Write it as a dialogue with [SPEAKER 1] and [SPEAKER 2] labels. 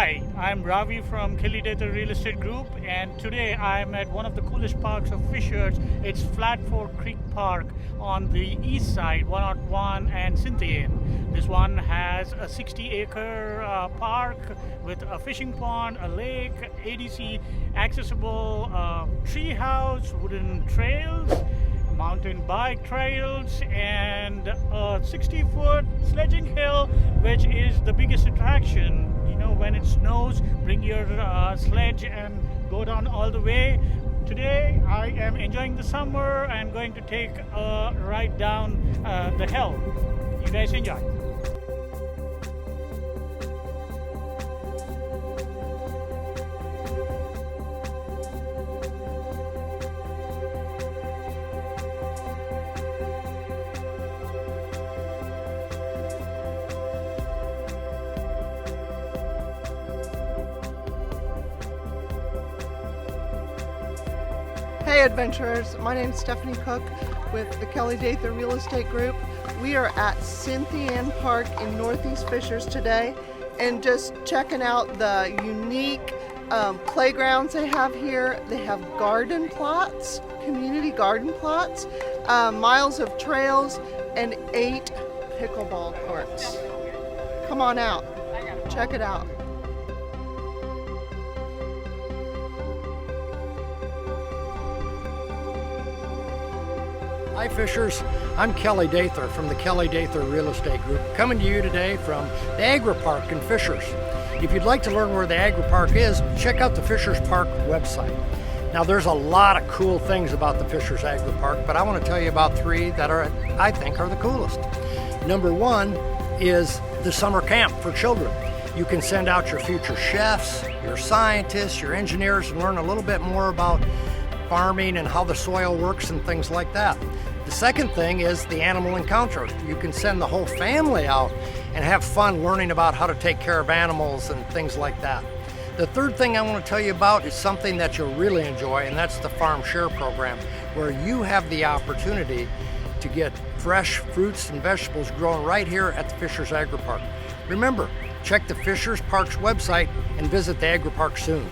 [SPEAKER 1] Hi, I'm Ravi from Kelly Dather Real Estate Group, and today I'm at one of the coolest parks of Fishers. It's Flat Fork Creek Park on the east side, 101 and Cynthian. This one has a 60-acre park with a fishing pond, a lake, ADC accessible tree house, wooden trails, mountain bike trails, and a 60-foot sledging hill, which is the biggest attraction. You know, when it snows, bring your sledge and go down all the way. Today I am enjoying the summer and going to take a ride down the hill. You guys enjoy.
[SPEAKER 2] Hey adventurers, my name is Stephanie Cook with the Kelly Dather Real Estate Group. We are at Cynthian Park in Northeast Fishers today and just checking out the unique playgrounds they have here. They have garden plots, community garden plots, miles of trails, and 8 pickleball courts. Come on out, check it out.
[SPEAKER 3] Hi Fishers, I'm Kelly Dather from the Kelly Dather Real Estate Group, coming to you today from the Agri Park in Fishers. If you'd like to learn where the Agri Park is, check out the Fishers Park website. Now there's a lot of cool things about the Fishers Agri Park, but I want to tell you about 3 that I think are the coolest. Number 1 is the summer camp for children. You can send out your future chefs, your scientists, your engineers, and learn a little bit more about farming and how the soil works and things like that. The second thing is the animal encounter. You can send the whole family out and have fun learning about how to take care of animals and things like that. The third thing I want to tell you about is something that you'll really enjoy, and that's the Farm Share program, where you have the opportunity to get fresh fruits and vegetables grown right here at the Fishers Agri Park. Remember, check the Fishers Park's website and visit the Agri Park soon.